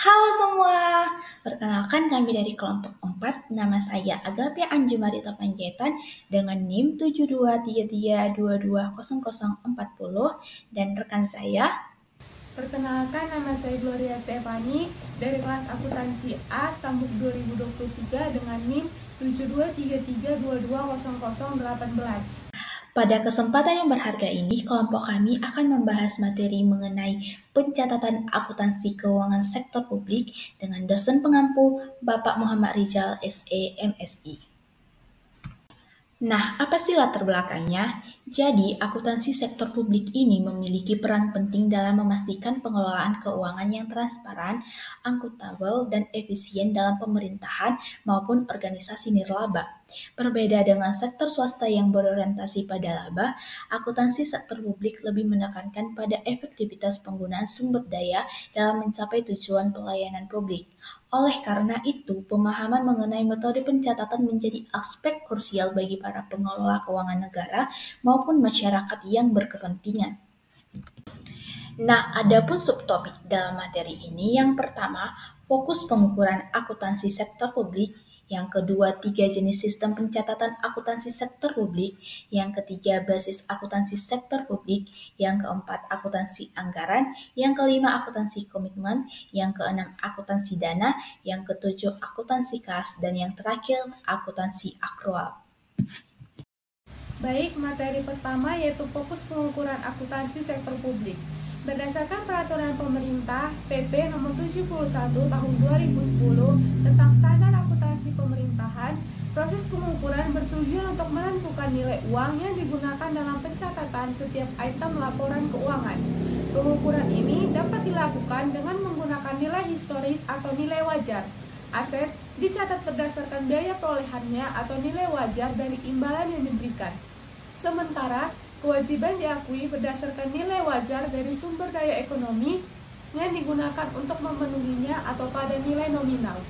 Halo semua, perkenalkan kami dari kelompok 4. Nama saya Agape Anjumarita Panjaitan dengan NIM 7233220040 dan rekan saya. Perkenalkan, nama saya Gloria Stefani dari kelas akuntansi A Stambuk 2023 dengan NIM 7233220018. Pada kesempatan yang berharga ini, kelompok kami akan membahas materi mengenai pencatatan akuntansi keuangan sektor publik dengan dosen pengampu Bapak Muhammad Rizal SE MSI. Nah, apa sih latar belakangnya? Jadi, akuntansi sektor publik ini memiliki peran penting dalam memastikan pengelolaan keuangan yang transparan, akuntabel, dan efisien dalam pemerintahan maupun organisasi nirlaba. Berbeda dengan sektor swasta yang berorientasi pada laba, akuntansi sektor publik lebih menekankan pada efektivitas penggunaan sumber daya dalam mencapai tujuan pelayanan publik. Oleh karena itu, pemahaman mengenai metode pencatatan menjadi aspek krusial bagi para pengelola keuangan negara maupun masyarakat yang berkepentingan. Nah, adapun subtopik dalam materi ini, yang pertama, fokus pengukuran akuntansi sektor publik, yang kedua, 3 jenis sistem pencatatan akuntansi sektor publik, yang ketiga, basis akuntansi sektor publik, yang keempat, akuntansi anggaran, yang kelima, akuntansi komitmen, yang keenam, akuntansi dana, yang ketujuh, akuntansi kas, dan yang terakhir, akuntansi akrual. Baik, materi pertama yaitu fokus pengukuran akuntansi sektor publik. Berdasarkan peraturan pemerintah PP nomor 71 tahun 2010 tentang standar akuntansi pemerintahan, proses pengukuran bertujuan untuk menentukan nilai uang yang digunakan dalam pencatatan setiap item laporan keuangan. Pengukuran ini dapat dilakukan dengan menggunakan nilai historis atau nilai wajar. Aset dicatat berdasarkan biaya perolehannya atau nilai wajar dari imbalan yang diberikan. Sementara, kewajiban diakui berdasarkan nilai wajar dari sumber daya ekonomi yang digunakan untuk memenuhinya atau pada nilai nominal.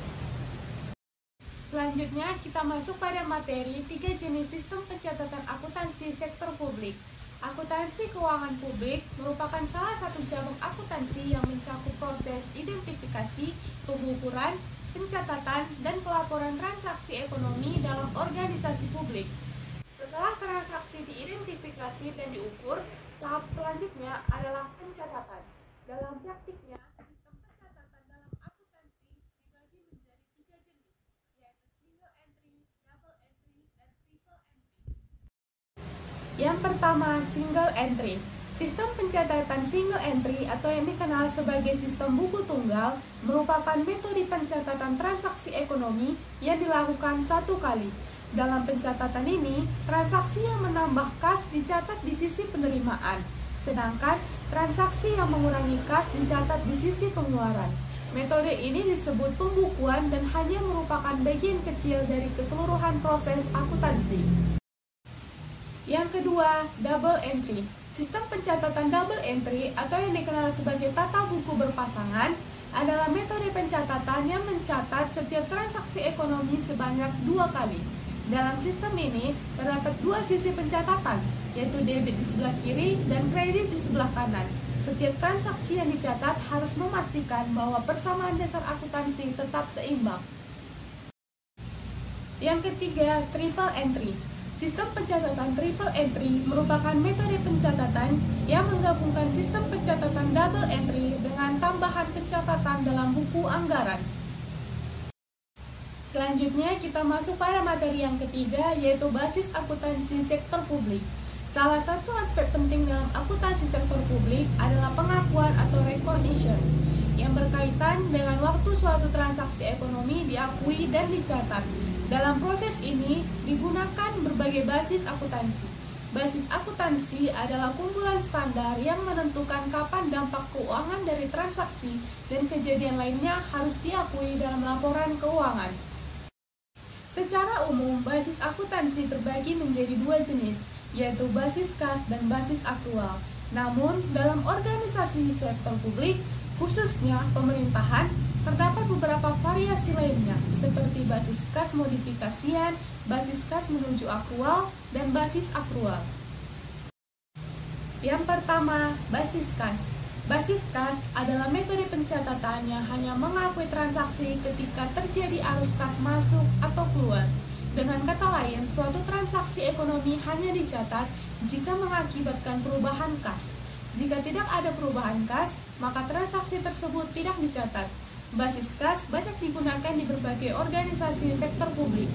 Selanjutnya, kita masuk pada materi 3 jenis sistem pencatatan akuntansi sektor publik. Akuntansi keuangan publik merupakan salah satu cabang akuntansi yang mencakup proses identifikasi, pengukuran, pencatatan, dan pelaporan transaksi ekonomi dalam organisasi publik. Setelah transaksi diidentifikasi dan diukur, tahap selanjutnya adalah pencatatan. Dalam praktiknya, sistem pencatatan dalam akuntansi dibagi menjadi 3 jenis, yaitu single entry, double entry, dan triple entry. Yang pertama, single entry. Sistem pencatatan single entry atau yang dikenal sebagai sistem buku tunggal merupakan metode pencatatan transaksi ekonomi yang dilakukan satu kali. Dalam pencatatan ini, transaksi yang menambah kas dicatat di sisi penerimaan, sedangkan transaksi yang mengurangi kas dicatat di sisi pengeluaran. Metode ini disebut pembukuan dan hanya merupakan bagian kecil dari keseluruhan proses akuntansi. Yang kedua, double entry. Sistem pencatatan double entry atau yang dikenal sebagai tata buku berpasangan adalah metode pencatatan yang mencatat setiap transaksi ekonomi sebanyak 2 kali. Dalam sistem ini, terdapat 2 sisi pencatatan, yaitu debit di sebelah kiri dan kredit di sebelah kanan. Setiap transaksi yang dicatat harus memastikan bahwa persamaan dasar akuntansi tetap seimbang. Yang ketiga, triple entry. Sistem pencatatan triple entry merupakan metode pencatatan yang menggabungkan sistem pencatatan double entry dengan tambahan pencatatan dalam buku anggaran. Selanjutnya kita masuk pada materi yang ketiga, yaitu basis akuntansi sektor publik. Salah satu aspek penting dalam akuntansi sektor publik adalah pengakuan atau recognition yang berkaitan dengan waktu suatu transaksi ekonomi diakui dan dicatat. Dalam proses ini digunakan berbagai basis akuntansi. Basis akuntansi adalah kumpulan standar yang menentukan kapan dampak keuangan dari transaksi dan kejadian lainnya harus diakui dalam laporan keuangan. Secara umum, basis akuntansi terbagi menjadi 2 jenis, yaitu basis kas dan basis akrual. Namun, dalam organisasi sektor publik, khususnya pemerintahan, terdapat beberapa variasi lainnya, seperti basis kas modifikasian, basis kas menuju akrual, dan basis akrual. Yang pertama, basis kas. Basis kas adalah metode pencatatan yang hanya mengakui transaksi ketika terjadi arus kas masuk atau keluar. Dengan kata lain, suatu transaksi ekonomi hanya dicatat jika mengakibatkan perubahan kas. Jika tidak ada perubahan kas, maka transaksi tersebut tidak dicatat. Basis kas banyak digunakan di berbagai organisasi sektor publik.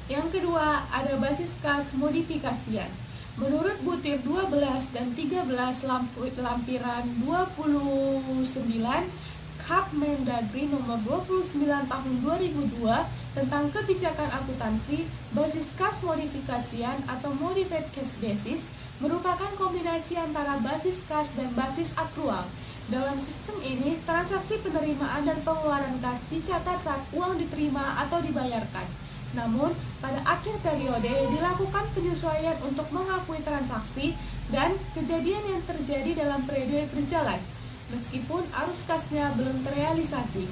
Yang kedua, ada basis kas modifikasian. Menurut butir 12 dan 13 lampiran 29 Kap Mendagri nomor 29 tahun 2002 tentang kebijakan akuntansi, basis kas modifikasian atau modified cash basis merupakan kombinasi antara basis kas dan basis akrual. Dalam sistem ini, transaksi penerimaan dan pengeluaran kas dicatat saat uang diterima atau dibayarkan. Namun, pada akhir periode dilakukan penyesuaian untuk mengakui transaksi dan kejadian yang terjadi dalam periode berjalan, meskipun arus kasnya belum terrealisasi.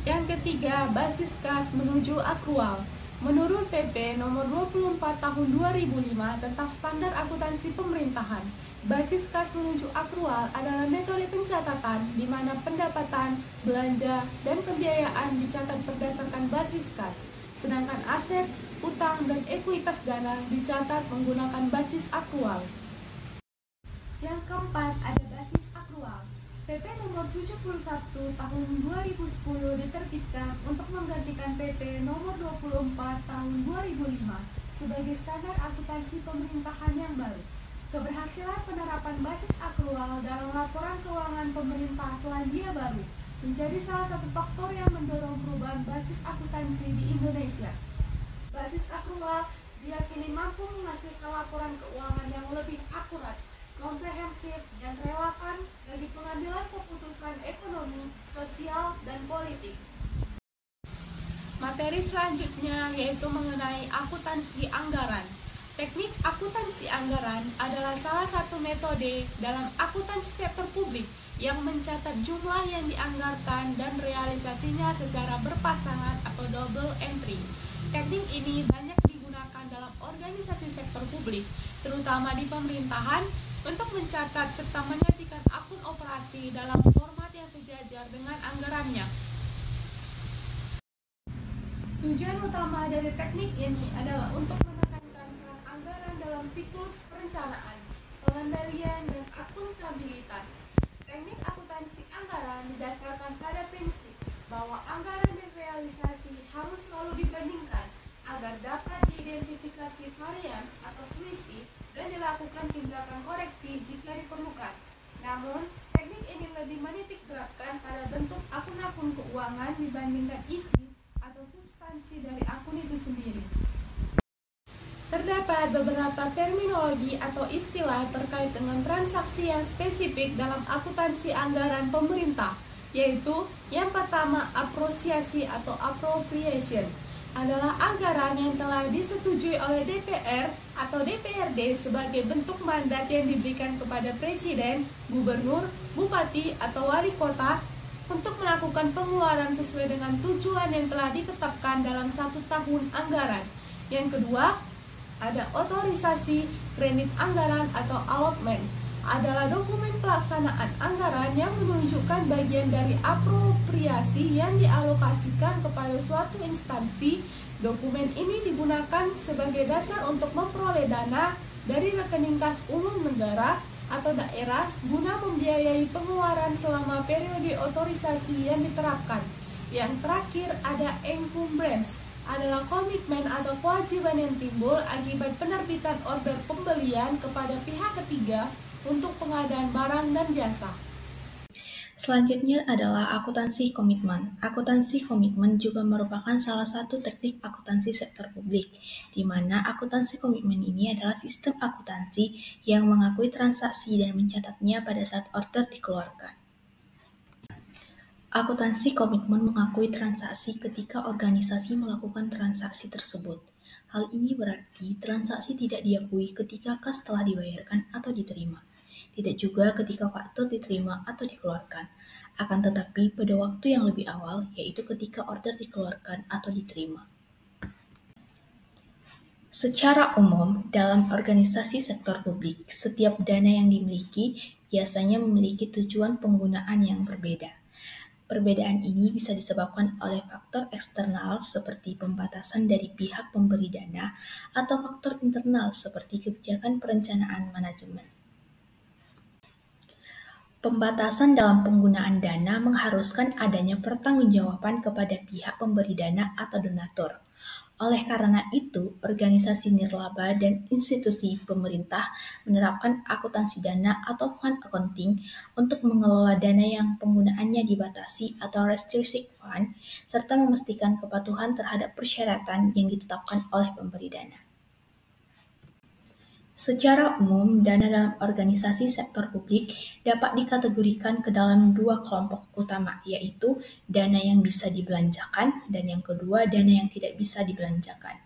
Yang ketiga, basis kas menuju akrual. Menurut PP nomor 24 tahun 2005 tentang standar akuntansi pemerintahan, basis kas menuju akrual adalah metode pencatatan di mana pendapatan, belanja, dan pembiayaan dicatat berdasarkan basis kas, sedangkan aset, utang, dan ekuitas dana dicatat menggunakan basis akrual. Yang keempat, ada basis akrual. PP nomor 71 tahun 2010 diterbitkan untuk menggantikan PP nomor 24 tahun 2005 sebagai standar akuntansi pemerintahan yang baru. Keberhasilan penerapan basis akrual dalam laporan keuangan pemerintah Selandia Baru menjadi salah satu faktor yang mendorong perubahan basis akuntansi di Indonesia. Basis akrual diyakini mampu menghasilkan laporan keuangan yang lebih akurat, komprehensif, dan relevan bagi pengambilan keputusan ekonomi, sosial, dan politik. Materi selanjutnya yaitu mengenai akuntansi anggaran. Teknik akuntansi anggaran adalah salah satu metode dalam akuntansi sektor publik yang mencatat jumlah yang dianggarkan dan realisasinya secara berpasangan atau double entry. Teknik ini banyak digunakan dalam organisasi sektor publik, terutama di pemerintahan, untuk mencatat serta menyajikan akun operasi dalam format yang sejajar dengan anggarannya. Tujuan utama dari teknik ini adalah untuk menekankan peran anggaran dalam siklus perencanaan, pengendalian, dan akuntabilitas. Teknik akuntansi anggaran didasarkan pada prinsip bahwa anggaran dan realisasi harus selalu dibandingkan agar dapat diidentifikasi varians atau selisih dan dilakukan tindakan koreksi jika diperlukan. Namun, teknik ini lebih menitik beratkan pada bentuk akun-akun keuangan dibandingkan isi atau substansi dari akun itu sendiri. Terdapat beberapa terminologi atau istilah terkait dengan transaksi yang spesifik dalam akuntansi anggaran pemerintah, yaitu yang pertama apresiasi atau appropriation adalah anggaran yang telah disetujui oleh DPR atau DPRD sebagai bentuk mandat yang diberikan kepada Presiden, Gubernur, Bupati, atau Wali Kota untuk melakukan pengeluaran sesuai dengan tujuan yang telah ditetapkan dalam satu tahun anggaran. Yang kedua, ada otorisasi kredit anggaran atau allotment adalah dokumen pelaksanaan anggaran yang menunjukkan bagian dari apropriasi yang dialokasikan kepada suatu instansi. Dokumen ini digunakan sebagai dasar untuk memperoleh dana dari rekening kas umum negara atau daerah guna membiayai pengeluaran selama periode otorisasi yang diterapkan. Yang terakhir ada encumbrance adalah komitmen atau kewajiban yang timbul akibat penerbitan order pembelian kepada pihak ketiga untuk pengadaan barang dan jasa. Selanjutnya adalah akuntansi komitmen. Akuntansi komitmen juga merupakan salah satu teknik akuntansi sektor publik, di mana akuntansi komitmen ini adalah sistem akuntansi yang mengakui transaksi dan mencatatnya pada saat order dikeluarkan. Akuntansi komitmen mengakui transaksi ketika organisasi melakukan transaksi tersebut. Hal ini berarti transaksi tidak diakui ketika kas telah dibayarkan atau diterima. Tidak juga ketika faktur diterima atau dikeluarkan, akan tetapi pada waktu yang lebih awal, yaitu ketika order dikeluarkan atau diterima. Secara umum, dalam organisasi sektor publik, setiap dana yang dimiliki biasanya memiliki tujuan penggunaan yang berbeda. Perbedaan ini bisa disebabkan oleh faktor eksternal seperti pembatasan dari pihak pemberi dana atau faktor internal seperti kebijakan perencanaan manajemen. Pembatasan dalam penggunaan dana mengharuskan adanya pertanggungjawaban kepada pihak pemberi dana atau donatur. Oleh karena itu, organisasi nirlaba dan institusi pemerintah menerapkan akuntansi dana atau fund accounting untuk mengelola dana yang penggunaannya dibatasi atau restricted fund, serta memastikan kepatuhan terhadap persyaratan yang ditetapkan oleh pemberi dana. Secara umum, dana dalam organisasi sektor publik dapat dikategorikan ke dalam dua kelompok utama, yaitu dana yang bisa dibelanjakan dan yang kedua dana yang tidak bisa dibelanjakan.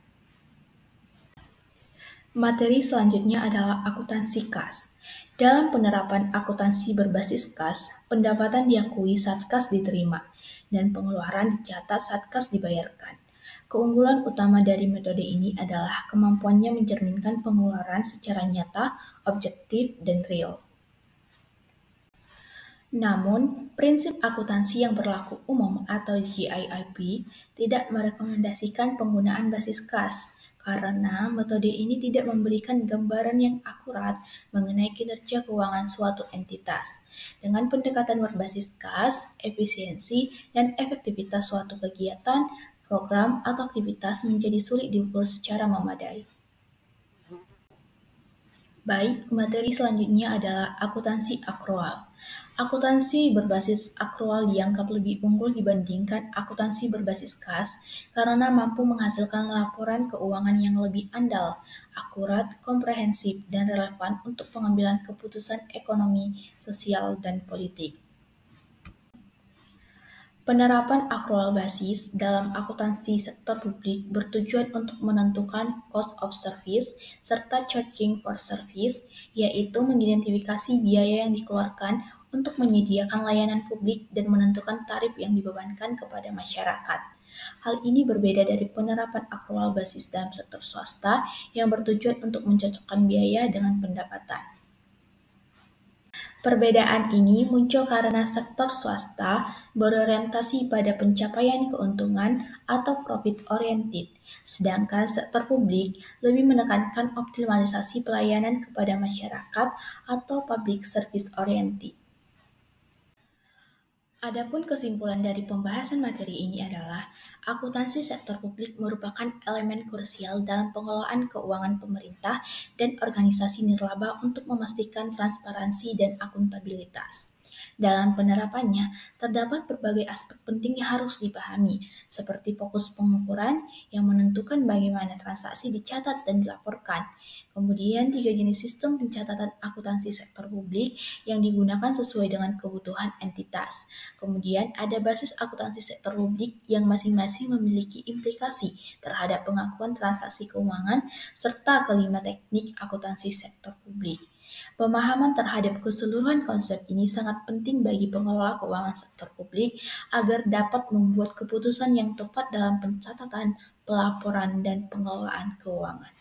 Materi selanjutnya adalah akuntansi kas. Dalam penerapan akuntansi berbasis kas, pendapatan diakui saat kas diterima, dan pengeluaran dicatat saat kas dibayarkan. Keunggulan utama dari metode ini adalah kemampuannya mencerminkan pengeluaran secara nyata, objektif, dan real. Namun, prinsip akuntansi yang berlaku umum atau GIIP tidak merekomendasikan penggunaan basis kas karena metode ini tidak memberikan gambaran yang akurat mengenai kinerja keuangan suatu entitas. Dengan pendekatan berbasis kas, efisiensi dan efektivitas suatu kegiatan, program, atau aktivitas menjadi sulit diukur secara memadai. Baik, materi selanjutnya adalah akuntansi akrual. Akuntansi berbasis akrual dianggap lebih unggul dibandingkan akuntansi berbasis kas karena mampu menghasilkan laporan keuangan yang lebih andal, akurat, komprehensif, dan relevan untuk pengambilan keputusan ekonomi, sosial, dan politik. Penerapan akrual basis dalam akuntansi sektor publik bertujuan untuk menentukan cost of service serta charging for service, yaitu mengidentifikasi biaya yang dikeluarkan untuk menyediakan layanan publik dan menentukan tarif yang dibebankan kepada masyarakat. Hal ini berbeda dari penerapan akrual basis dalam sektor swasta yang bertujuan untuk mencocokkan biaya dengan pendapatan. Perbedaan ini muncul karena sektor swasta berorientasi pada pencapaian keuntungan atau profit oriented, sedangkan sektor publik lebih menekankan optimalisasi pelayanan kepada masyarakat atau public service oriented. Adapun kesimpulan dari pembahasan materi ini adalah, akuntansi sektor publik merupakan elemen krusial dalam pengelolaan keuangan pemerintah dan organisasi nirlaba untuk memastikan transparansi dan akuntabilitas. Dalam penerapannya, terdapat berbagai aspek penting yang harus dipahami, seperti fokus pengukuran yang menentukan bagaimana transaksi dicatat dan dilaporkan. Kemudian, 3 jenis sistem pencatatan akuntansi sektor publik yang digunakan sesuai dengan kebutuhan entitas. Kemudian, ada basis akuntansi sektor publik yang masing-masing memiliki implikasi terhadap pengakuan transaksi keuangan, serta kelima teknik akuntansi sektor publik. Pemahaman terhadap keseluruhan konsep ini sangat penting bagi pengelola keuangan sektor publik agar dapat membuat keputusan yang tepat dalam pencatatan, pelaporan, dan pengelolaan keuangan.